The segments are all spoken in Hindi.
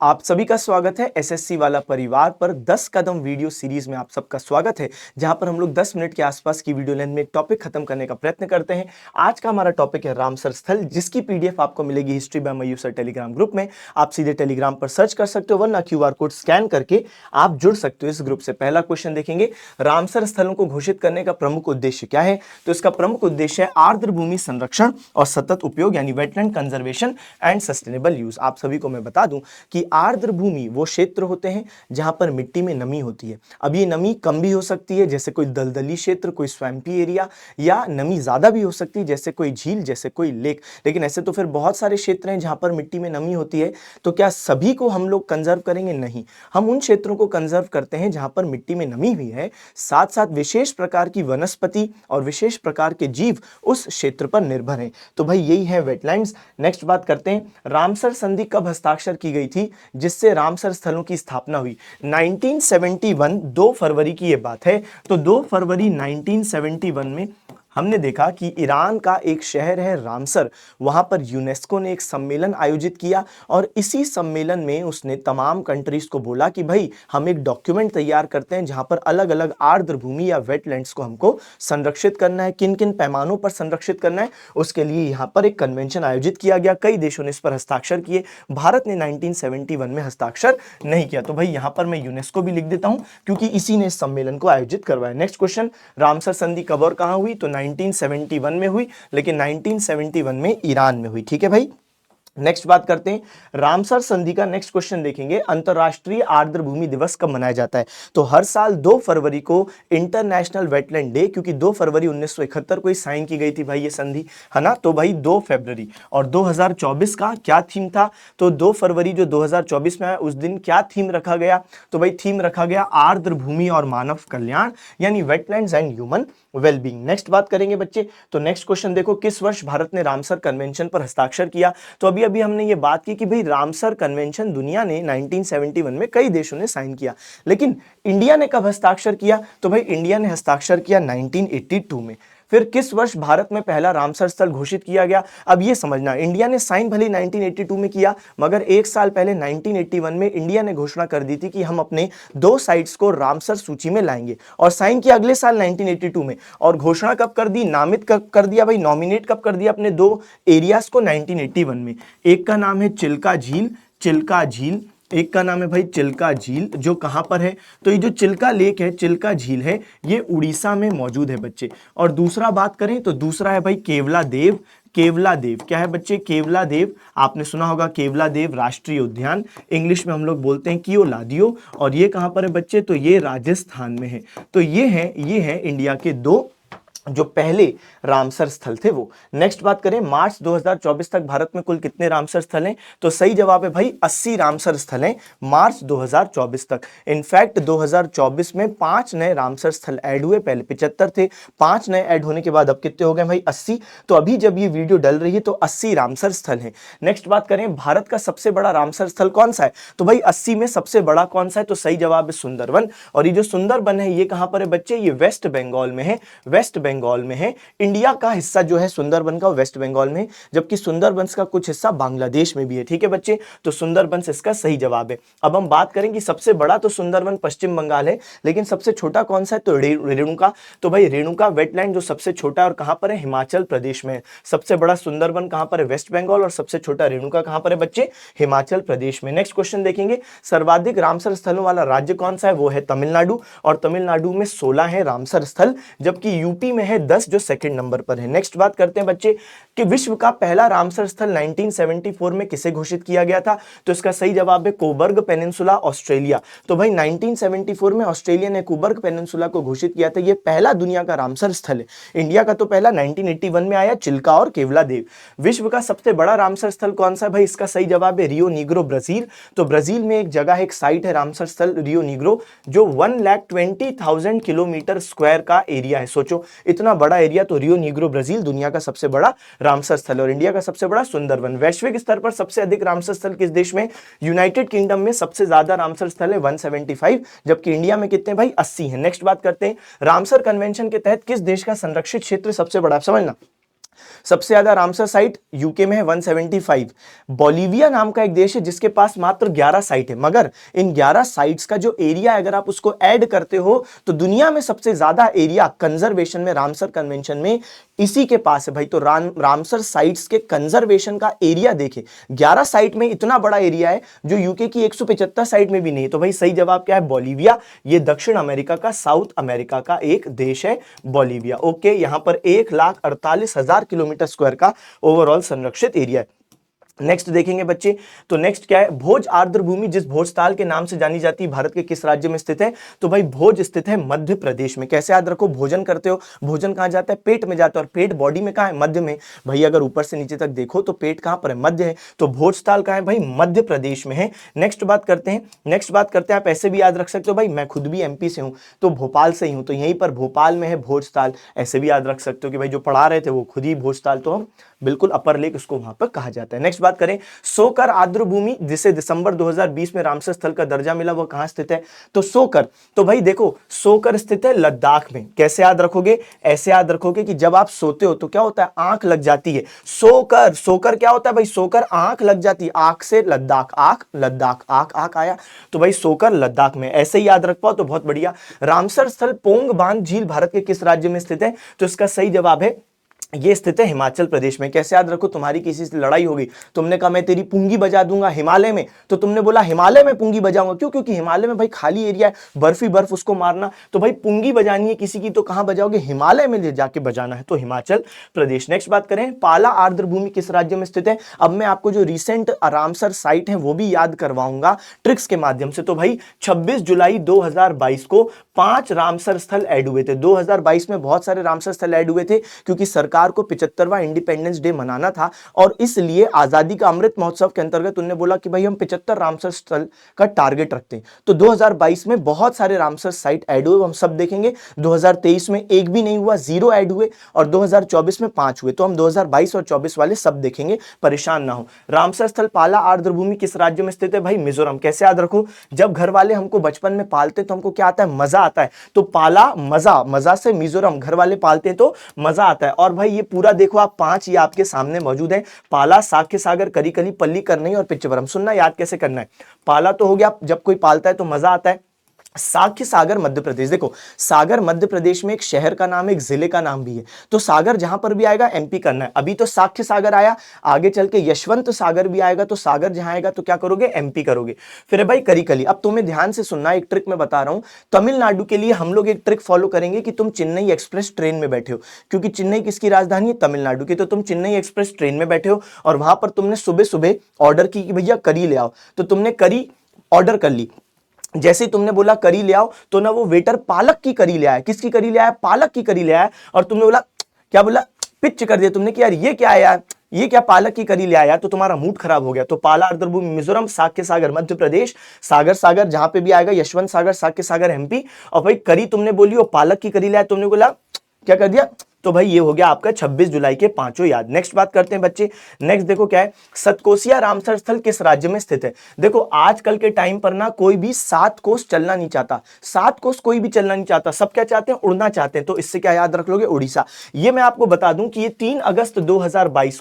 आप सभी का स्वागत है एसएससी वाला परिवार पर 10 कदम वीडियो सीरीज में आप सबका स्वागत है, जहां पर हम लोग 10 मिनट के आसपास की वीडियो लेंथ में एक टॉपिक खत्म करने का प्रयत्न करते हैं। आज का हमारा टॉपिक है रामसर स्थल, जिसकी पीडीएफ आपको मिलेगी history by Mayur sir Telegram group में। आप सीधे टेलीग्राम पर सर्च कर सकते हो, वरना क्यूआर कोड स्कैन करके आप जुड़ सकते हो इस ग्रुप से। पहला क्वेश्चन देखेंगे, रामसर स्थलों को घोषित करने का प्रमुख उद्देश्य क्या है? तो इसका प्रमुख उद्देश्य है आर्द्र भूमि संरक्षण और सतत उपयोग, यानी wetland conservation and sustainable use. आप सभी को मैं बता दूं कि आर्द्र भूमि वो क्षेत्र होते हैं जहां पर मिट्टी में नमी होती है। अब ये नमी कम भी हो सकती है, जैसे कोई दलदली क्षेत्र, कोई स्वैम्पी एरिया, या नमी ज्यादा भी हो सकती है, जैसे कोई झील, जैसे कोई लेक। लेकिन ऐसे तो फिर बहुत सारे क्षेत्र हैं जहां पर मिट्टी में नमी होती है। तो क्या सभी को हम लोग कंजर्व करेंगे? नहीं, हम उन क्षेत्रों को कंजर्व करते हैं जहां पर मिट्टी में नमी हुई है, साथ साथ विशेष प्रकार की वनस्पति और विशेष प्रकार के जीव उस क्षेत्र पर निर्भर हैं। तो भाई यही है वेटलैंड्स। नेक्स्ट बात करते हैं, रामसर संधि कब हस्ताक्षर की गई थी जिससे रामसर स्थलों की स्थापना हुई? 1971, 2 फरवरी की यह बात है। तो 2 फरवरी 1971 में हमने देखा कि ईरान का एक शहर है रामसर, वहां पर यूनेस्को ने एक सम्मेलन आयोजित किया और इसी सम्मेलन में उसने तमाम कंट्रीज को बोला कि भाई हम एक डॉक्यूमेंट तैयार करते हैं जहां पर अलग अलग आर्द्र भूमि या वेटलैंड्स को हमको संरक्षित करना है। किन किन पैमानों पर संरक्षित करना है, उसके लिए यहां पर एक कन्वेंशन आयोजित किया गया। कई देशों ने इस पर हस्ताक्षर किए, भारत ने 1971 में हस्ताक्षर नहीं किया। तो भाई यहां पर मैं यूनेस्को भी लिख देता हूं, क्योंकि इसी ने इस सम्मेलन को आयोजित करवाया। नेक्स्ट क्वेश्चन, रामसर संधि कब और कहां हुई? तो 1971 में हुई, लेकिन 1971 में ईरान में हुई। ठीक है भाई। नेक्स्ट बात करते हैं, रामसर संधि का नेक्स्ट क्वेश्चन देखेंगे, अंतरराष्ट्रीय आर्द्र भूमि दिवस कब मनाया जाता है? तो हर साल 2 फरवरी को इंटरनेशनल वेटलैंड डे, क्योंकि 2 फरवरी 1971 को ही साइन की गई थी भाई ये संधि, है ना। तो भाई 2 फरवरी। और 2024 का क्या थीम था? तो 2 फरवरी जो 2024 में आया, उस दिन क्या थीम रखा गया? तो भाई थीम रखा गया आर्द्र भूमि और मानव कल्याण, यानी wetlands and human wellbeing. Next बात करेंगे बच्चे, तो नेक्स्ट क्वेश्चन देखो, किस वर्ष भारत ने रामसर कन्वेंशन पर हस्ताक्षर किया? तो अभी हमने ये बात की कि भाई रामसर कन्वेंशन दुनिया ने 1971 में कई देशों ने साइन किया, लेकिन इंडिया ने कब हस्ताक्षर किया? तो भाई इंडिया ने हस्ताक्षर किया 1982 में। फिर किस वर्ष भारत में पहला रामसर स्थल घोषित किया गया? अब ये समझना, इंडिया ने साइन भले 1982 में किया, मगर एक साल पहले 1981 में इंडिया ने घोषणा कर दी थी कि हम अपने 2 साइट्स को रामसर सूची में लाएंगे, और साइन किया अगले साल 1982 में। और घोषणा कब कर दी, नामित कब कर दिया भाई, नॉमिनेट कब कर दिया अपने 2 एरियाज को? 1981 में। एक का नाम है चिल्का झील, चिल्का झील, एक का नाम है भाई चिल्का झील, जो कहां पर है? तो ये जो चिल्का लेक है, चिल्का झील है, ये उड़ीसा में मौजूद है बच्चे। और दूसरा बात करें तो दूसरा है भाई केवला देव। केवला देव क्या है बच्चे? केवला देव, आपने सुना होगा केवला देव राष्ट्रीय उद्यान, इंग्लिश में हम लोग बोलते हैं कियोलादियो। और ये कहां पर है बच्चे? तो ये राजस्थान में है। तो ये है इंडिया के 2 जो पहले रामसर स्थल थे वो। नेक्स्ट बात करें, मार्च 2024 तक भारत में कुल कितने रामसर स्थल हैं? तो सही जवाब है भाई 80 रामसर स्थल हैं मार्च 2024 तक। इनफैक्ट 2024 में 5 नए रामसर स्थल ऐड हुए, पहले 75 थे, 5 नए ऐड होने के बाद अब कितने हो गए भाई? 80। तो अभी जब ये वीडियो डल रही है तो 80 रामसर स्थल हैं। नेक्स्ट बात करें, भारत का सबसे बड़ा रामसर स्थल कौन सा है? तो भाई 80 में सबसे बड़ा कौन सा है? तो सही जवाब है सुंदरवन। और ये जो सुंदरवन है ये कहां पर है बच्चे? ये वेस्ट बंगाल में है, वेस्ट बंगाल में है। इंडिया का हिस्सा जो है सुंदरबन का, वेस्ट बंगाल में, जबकि सुंदरबंस का कुछ हिस्सा बांग्लादेश में भी है। ठीक है बच्चे, तो सुंदरबंस इसका सही जवाब है। अब हम बात करें कि सबसे बड़ा तो सुंदरबन पश्चिम बंगाल है, लेकिन सबसे छोटा कौन सा है? तो रेणुका। तो भाई रेणुका वेटलैंड जो सबसे छोटा है और कहां पर है? हिमाचल प्रदेश में है। सबसे बड़ा सुंदरबन कहां पर है? वेस्ट बंगाल। और सबसे छोटा रेणुका कहां पर है बच्चे? हिमाचल प्रदेश में। नेक्स्ट क्वेश्चन देखेंगे, सर्वाधिक रामसर स्थलों वाला राज्य कौन सा है? वो है तमिलनाडु, और तमिलनाडु में 16 है रामसर स्थल, जबकि यूपी में है 10, जो सेकंड नंबर पर है। नेक्स्ट बात करते हैं बच्चे कि विश्व का पहला रामसर स्थल 1974 में किसे घोषित किया गया था? तो इसका सही जवाब है कोबर्ग पेनिनसुला, ऑस्ट्रेलिया। तो भाई 1974 में ऑस्ट्रेलिया ने कोबर्ग पेनिनसुला को घोषित किया था, यह पहला दुनिया का रामसर स्थल है। इंडिया का तो पहला 1981 में आया, चिल्का और केवला देव। विश्व का सबसे बड़ा रामसर स्थल कौन सा है भाई? इसका सही जवाब है रियो नीग्रो, ब्राजील। तो ब्राजील में एक जगह है, एक साइट है रामसर स्थल रियो नीग्रो, जो 1,20,000 किलोमीटर स्क्वायर का एरिया है। सोचो इतना बड़ा एरिया। तो रियो नीग्रो ब्राजील दुनिया का सबसे बड़ा रामसर स्थल, और इंडिया का सबसे बड़ा सुंदरवन। वैश्विक स्तर पर सबसे अधिक रामसर स्थल किस देश में? यूनाइटेड किंगडम में सबसे ज्यादा रामसर स्थल है 175, जबकि इंडिया में कितने भाई? 80 है। नेक्स्ट बात करते हैं, रामसर कन्वेंशन के तहत किस देश का संरक्षित क्षेत्र सबसे बड़ा? समझना, सबसे ज्यादा रामसर साइट यूके में है 175। बोलिविया नाम का एक देश है जिसके पास मात्र 11 साइट है, मगर इन 11 साइट्स का जो एरिया अगर आप उसको ऐड करते हो तो दुनिया में सबसे ज्यादा एरिया कंजर्वेशन में रामसर कन्वेंशन में इसी के पास है भाई। तो रामसर साइट्स के कंजर्वेशन का एरिया देखे, 11 साइट में इतना बड़ा एरिया है जो यूके की 175 साइट में भी नहीं है। तो भाई सही जवाब क्या है? बोलिविया। ये दक्षिण अमेरिका का, साउथ अमेरिका का एक देश है बोलिविया। ओके, यहां पर 1,48,000 किलोमीटर स्क्वायर का ओवरऑल संरक्षित एरिया है। नेक्स्ट देखेंगे बच्चे, तो नेक्स्ट क्या है? भोज आर्द्र भूमि जिस भोजताल के नाम से जानी जाती है भारत के किस राज्य में स्थित है? तो भाई भोज स्थित है मध्य प्रदेश में। कैसे याद रखो? भोजन करते हो, भोजन कहां जाता है? पेट में जाता है, और पेट बॉडी में कहां है? मध्य में। भाई अगर ऊपर से नीचे तक देखो तो पेट कहां पर है? मध्य है। तो भोजताल कहां है भाई? मध्य प्रदेश में है। नेक्स्ट बात करते हैं, आप ऐसे भी याद रख सकते हो, भाई मैं खुद भी एमपी से हूं तो भोपाल से ही हूं, तो यहीं पर भोपाल में है भोजताल। ऐसे भी याद रख सकते हो कि भाई जो पढ़ा रहे थे वो खुद ही भोजताल, तो हम बिल्कुल अपर लेक उसको वहां पर कहा जाता है। नेक्स्ट बात करें, सोकर आर्द्र भूमि जिसे दिसंबर 2020 में रामसर स्थल का दर्जा मिला, वो कहां स्थित है? तो सोकर, तो भाई देखो सोकर स्थित है लद्दाख में। कैसे याद रखोगे? ऐसे याद रखोगे कि जब आप सोते हो तो क्या होता है? आंख लग जाती है। सोकर, सोकर क्या होता है भाई? सोकर आंख लग जाती है। आंख से लद्दाख, आंख लद्दाख, आंख आंख आया, तो भाई सोकर लद्दाख में। ऐसे ही याद रख पाओ तो बहुत बढ़िया। रामसर स्थल पोंग बांध झील भारत के किस राज्य में स्थित है? तो इसका सही जवाब है, ये स्थित है हिमाचल प्रदेश में। कैसे याद रखो? तुम्हारी किसी से लड़ाई होगी, तुमने कहा मैं तेरी पुंगी बजा दूंगा हिमालय में, तो तुमने बोला हिमालय में पुंगी बजाऊंगा। क्यों? क्योंकि हिमालय में भाई खाली एरिया है, बर्फ ही बर्फ, उसको मारना। तो भाई पुंगी बजानी है किसी की तो कहां बजाओगे? हिमालय में ले जाके बजाना है, तो हिमाचल प्रदेश। नेक्स्ट बात करें, पाला आर्द्र भूमि किस राज्य में स्थित है? अब मैं आपको जो रिसेंट रामसर साइट है वो भी याद करवाऊंगा ट्रिक्स के माध्यम से। तो भाई 26 जुलाई 2022 को 5 रामसर स्थल ऐड हुए थे। 2022 में बहुत सारे रामसर स्थल ऐड हुए थे क्योंकि सरकार को 75वां इंडिपेंडेंस डे मनाना था, और इसलिए आजादी का अमृत महोत्सव के अंतर्गत उन्होंने बोला कि भाई हम 75 रामसर स्थल का टारगेट रखते हैं। तो 2022 में बहुत सारे रामसर साइट ऐड हुए, हम सब देखेंगे। 2023 में एक भी नहीं हुआ, 0 ऐड हुए, और 2024 में 5 हुए। तो हम 2022 और 24 वाले सब देखेंगे, परेशान ना हो। रामसर स्थल पाला आर्द्र भूमि किस राज्य में स्थित है? भाई मिजोरम। कैसे याद रखो? जब घर वाले हमको बचपन में पालते तो हमको क्या आता है? मजा आता है। तो पाला मजा, मजा से मिजोरम, घर वाले पालते हैं तो मजा आता है। और भाई ये पूरा देखो आप 5 ये आपके सामने मौजूद है। पाला, साक्य सागर, करिकली, पल्ली करनई और पिच्चवरम। सुनना, याद कैसे करना है? पाला तो हो गया, जब कोई पालता है तो मजा आता है। साक्य सागर मध्य प्रदेश, देखो सागर मध्य प्रदेश में एक शहर का नाम है, एक जिले का नाम भी है। तो सागर जहां पर भी आएगा एमपी करना है। अभी तो साक्य सागर आया, आगे चल के यशवंत सागर भी आएगा, तो सागर जहां आएगा तो क्या करोगे? एमपी करोगे। फिर है भाई करिकली। अब तुम्हें ध्यान से सुनना, एक ट्रिक मैं बता रहा हूं। तमिलनाडु के लिए हम लोग एक ट्रिक फॉलो करेंगे कि तुम चेन्नई एक्सप्रेस ट्रेन में बैठे हो, क्योंकि चेन्नई किसकी राजधानी है? तमिलनाडु की। तो तुम चेन्नई एक्सप्रेस ट्रेन में बैठे हो और वहां पर तुमने सुबह सुबह ऑर्डर की कि भैया करी ले आओ, तो तुमने करी ऑर्डर कर ली। जैसे ही तुमने बोला करी ले आओ, तो ना वो वेटर पालक की करी ले आया। किसकी करी ले आया? पालक की करी ले आया। और तुमने बोला, क्या बोला? पिच कर दिया तुमने कि यार ये क्या है यार, ये क्या पालक की करी ले आया, तो तुम्हारा मूड खराब हो गया। तो पाला आर्द्र भूमि मिजोरम, साक्य सागर मध्य प्रदेश, सागर सागर जहां पे भी आएगा यशवंत सागर, साक्य सागर एमपी। और भाई करी तुमने बोली और पालक की करी ले आया, तुमने बोला क्या कर दिया? तो भाई ये हो गया आपका 26 जुलाई के पांचों याद। नेक्स्ट बात करते हैं बच्चे, नेक्स्ट देखो क्या है? सतकोसिया रामसर स्थल किस राज्य में स्थित है? देखो आजकल के टाइम पर ना कोई भी 7 कोस चलना नहीं चाहता, 7 कोस कोई भी चलना नहीं चाहता, सब क्या चाहते हैं? उड़ना चाहते हैं। तो इससे क्या याद रख लोगे? उड़ीसा। ये मैं आपको बता दूं कि ये 3 अगस्त 2022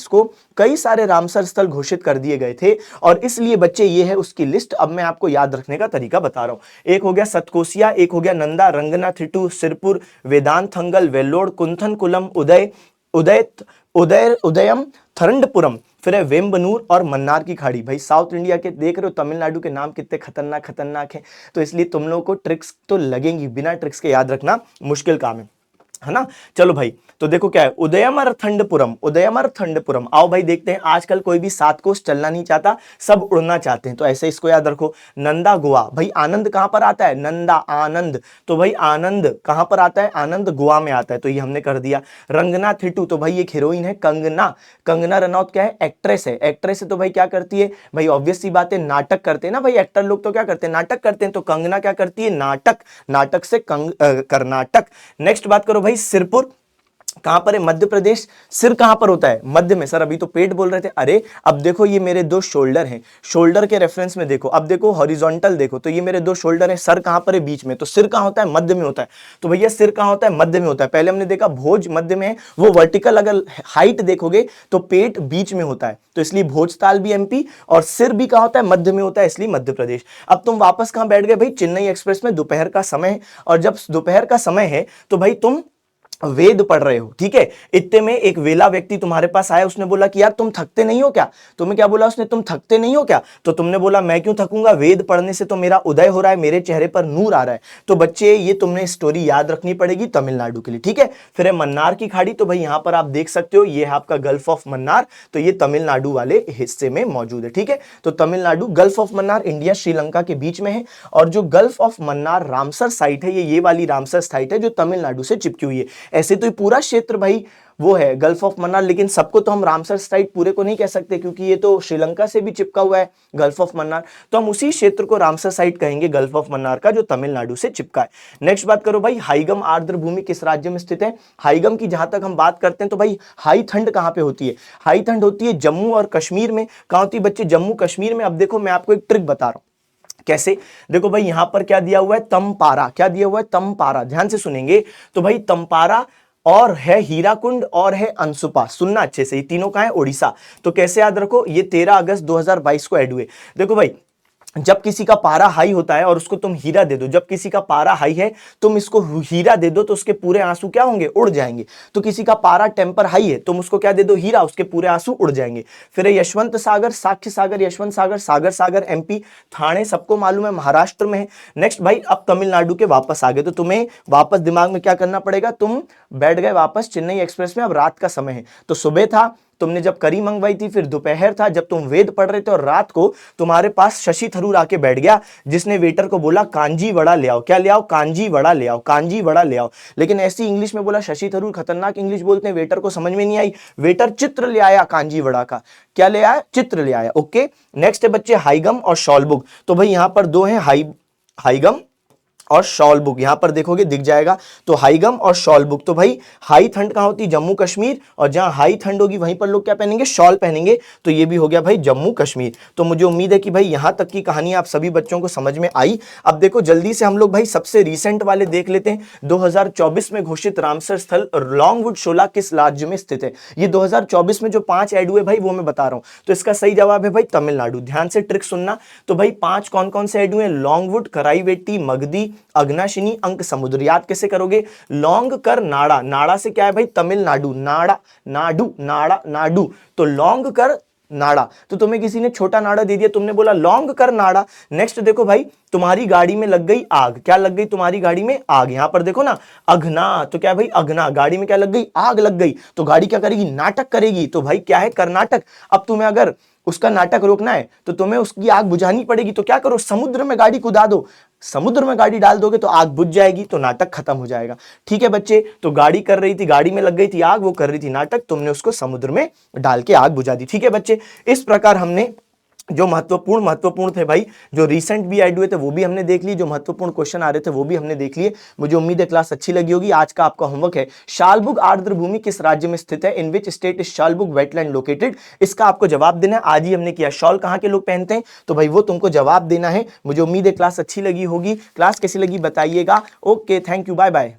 को कई सारे रामसर स्थल घोषित कर दिए गए थे, और इसलिए बच्चे ये है उसकी लिस्ट। अब मैं आपको याद रखने का तरीका बता रहा हूं। एक हो गया सतकोसिया, एक हो गया नंदा, रंगनाथिट्टू, सिरपुर, वेदांतंगल, वेल्लोर, कुंथनकुलम, उदयम, थरंडपुरम, फिर है वेम्बनूर और मन्नार की खाड़ी। भाई साउथ इंडिया के देख रहे हो, तमिलनाडु के नाम कितने खतरनाक खतरनाक हैं, तो इसलिए तुम लोगों को ट्रिक्स तो लगेंगी, बिना ट्रिक्स के याद रखना मुश्किल काम है ना? चलो भाई, तो देखो क्या है? उदयमर थंडपुरम। आओ भाई देखते हैं। आजकल कोई भी 7 कोस चलना नहीं चाहता, सब उड़ना चाहते हैं, तो ऐसे इसको याद रखो। नंदा गोवा। भाई आनंद कहां पर आता है? नंदा, आनंद। तो भाई आनंद कहां पर आता है? आनंद गोवा में आता है, तो ये हमने कर दिया। रंगनाथिट्टू, तो भाई एक हीरोइन है कंगना, कंगना रनौत क्या है? एक्ट्रेस है। एक्ट्रेस है तो भाई क्या करती है? भाई ऑब्वियस सी बात है, नाटक करते हैं ना भाई, एक्टर लोग तो क्या करते हैं? नाटक करते हैं। तो कंगना क्या करती है? नाटक, नाटक से कर्नाटक। नेक्स्ट बात करो भाई सिरपुर। कहां पर है? मध्य प्रदेश। सिर कहां पर होता है? मध्य में। सर अभी तो पेट बोल रहे थे। अरे अब देखो ये मेरे दो शोल्डर हैं, शोल्डर के रेफरेंस में देखो, अब देखो हॉरिजॉन्टल देखो, तो ये मेरे दो शोल्डर है, सर कहां पर है? बीच में। तो सिर कहां होता है? मध्य में होता है। तो भैया सिर कहां होता है? मध्य में होता है। पहले हमने देखा भोज मध्य में है, वो वर्टिकल अगर हाइट देखोगे तो पेट बीच में होता है, तो इसलिए भोजताल भी एमपी, और सिर भी कहां होता है? मध्य में होता है, इसलिए मध्य प्रदेश। अब तुम वापस कहां बैठ गए भाई? चेन्नई एक्सप्रेस में। दोपहर का समय है, और जब दोपहर का समय है तो भाई तुम वेद पढ़ रहे हो, ठीक है। इतने में एक वेला व्यक्ति तुम्हारे पास आया, उसने बोला कि यार तुम थकते नहीं हो क्या? तुम्हें क्या बोला उसने? तुम थकते नहीं हो क्या? तो तुमने बोला मैं क्यों थकूंगा, वेद पढ़ने से तो मेरा उदय हो रहा है, मेरे चेहरे पर नूर आ रहा है। तो बच्चे ये तुमने स्टोरी याद रखनी पड़ेगी तमिलनाडु के लिए, ठीक है। फिर है मन्नार की खाड़ी, तो भाई यहां पर आप देख सकते हो ये है आपका गल्फ ऑफ मन्नार, तो ये तमिलनाडु वाले हिस्से में मौजूद है, ठीक है। तो Tamil Nadu, gulf of Mannar India Sri Lanka के बीच में है, और जो gulf of Mannar Ramsar site है, ये वाली रामसर साइट है जो तमिलनाडु से चिपकी हुई है। ऐसे तो ये पूरा क्षेत्र भाई वो है गल्फ ऑफ मन्नार, लेकिन सबको तो हम रामसर साइट पूरे को नहीं कह सकते, क्योंकि ये तो श्रीलंका से भी चिपका हुआ है गल्फ ऑफ मन्नार, तो हम उसी क्षेत्र को रामसर साइट कहेंगे गल्फ ऑफ मन्नार का, जो तमिलनाडु से चिपका है। नेक्स्ट बात करो भाई, हाईगम आर्द्र भूमि किस राज्य में स्थित है? हाईगम की जहां तक हम बात करते हैं तो भाई हाई ठंड कहां पे होती है? हाई ठंड होती है जम्मू और कश्मीर में। कहां होती है बच्चे? जम्मू कश्मीर में। अब देखो मैं आपको एक ट्रिक बता रहा हूं, कैसे? देखो भाई यहां पर क्या दिया हुआ है? तमपारा। क्या दिया हुआ है? तमपारा। ध्यान से सुनेंगे तो भाई तमपारा, और है हीराकुंड, और है अंशुपा। सुनना अच्छे से, ये तीनों कहां है? ओडिशा। तो कैसे याद रखो? ये 13 अगस्त 2022 को ऐड हुए। देखो भाई जब किसी का पारा हाई होता है और उसको तुम हीरा दे दो, जब किसी का पारा हाई है तुम इसको हीरा दे दो, तो उसके पूरे आंसू क्या होंगे? उड़ जाएंगे। तो किसी का पारा टेम्पर हाई है, तुम उसको क्या दे दो? हीरा, उसके पूरे आंसू उड़ जाएंगे। फिर यशवंत सागर, साक्ष्य सागर, यशवंत सागर, सागर सागर एमपी, थाने सबको मालूम है महाराष्ट्र में है। नेक्स्ट भाई अब तमिलनाडु के वापस आ गए, तो तुम्हें वापस दिमाग में क्या करना पड़ेगा? तुम बैठ गए वापस चेन्नई एक्सप्रेस में, अब रात का समय है, तो सुबह था, तुमने जब करी मंगवाई थी, फिर दोपहर था जब तुम वेद पढ़ रहे थे, और रात को तुम्हारे पास शशि थरूर आके बैठ गया, जिसने वेटर को बोला कांजी वड़ा ले आओ। क्या ले आओ? कांजी वड़ा ले आओ, कांजी वड़ा ले आओ। लेकिन ऐसी इंग्लिश में बोला, शशि थरूर खतरनाक इंग्लिश बोलते हैं, वेटर को समझ में नहीं आई। वेटर चित्र ले आया कांजी वड़ा का। क्या ले आया? चित्र ले आया। ओके, नेक्स्ट है बच्चे हाईगम और शॉलबुग। तो भाई यहां पर दो है, हाईगम और शॉलबुक। यहां पर देखोगे दिख जाएगा, तो हाईगम और शॉलबुक। तो भाई हाई ठंड कहां होती है? जम्मू कश्मीर, और जहां हाई ठंड होगी वहीं पर लोग क्या पहनेंगे? शॉल पहनेंगे। तो ये भी हो गया भाई जम्मू कश्मीर। तो मुझे उम्मीद है कि भाई यहां तक की कहानी आप सभी बच्चों को समझ में आई। अब देखो जल्दी से हम लोग भाई सबसे रिसेंट वाले देख लेते हैं। 2024 में घोषित रामसर स्थल लॉन्गवुड शोला किस राज्य में स्थित है? ये 2024 में जो 5 ऐड हुए भाई वो मैं बता रहा हूं, तो इसका सही जवाब है भाई तमिलनाडु। ध्यान से ट्रिक सुनना। तो भाई 5 कौन कौन से ऐड हुए? लॉन्गवुड, कराईवेटी, मगधी, अग्नाशिनी, अंक समुद्र। याद कैसे करोगे? लौंग कर नाड़ा, नाड़ा से क्या है भाई? तमिलनाडु। नाड़ा, नाडू, नाड़ा, नाडू, तो लौंग कर नाड़ा। तो तुम्हें किसी ने छोटा नाड़ा दे दिया, तुमने बोला लौंग कर नाड़ा। नेक्स्ट देखो भाई, तुम्हारी गाड़ी में लग गई आग। क्या लग गई तुम्हारी गाड़ी में? आग। यहां पर देखो ना, अघना। तो क्या भाई? अघना। गाड़ी में क्या लग गई? आग लग गई। तो गाड़ी क्या करेगी? नाटक करेगी। तो भाई क्या है? कर्नाटक। अब तुम्हें अगर उसका नाटक रोकना है तो तुम्हें उसकी आग बुझानी पड़ेगी, तो क्या करो? समुद्र में गाड़ी कुदा दो। समुद्र में गाड़ी डाल दोगे तो आग बुझ जाएगी, तो नाटक खत्म हो जाएगा। ठीक है बच्चे, तो गाड़ी कर रही थी, गाड़ी में लग गई थी आग, वो कर रही थी नाटक, तुमने उसको समुद्र में डाल के आग बुझा दी। ठीक है बच्चे, इस प्रकार हमने जो महत्वपूर्ण थे भाई, जो रिसेंट भी ऐड हुए थे वो भी हमने देख लिए, जो महत्वपूर्ण क्वेश्चन आ रहे थे वो भी हमने देख लिए। मुझे उम्मीद है क्लास अच्छी लगी होगी। आज का आपका होमवर्क है, शालबुग आर्द्र भूमि किस राज्य में स्थित है? In which state is Shalbug wetland located? इसका आपको जवाब देना है। आज ही हमने किया, शॉल कहां के लोग पहनते हैं, तो भाई वो तुमको जवाब देना है। मुझे उम्मीद है क्लास अच्छी लगी होगी। क्लास कैसी लगी बताइएगा। Okay, thank you, bye bye.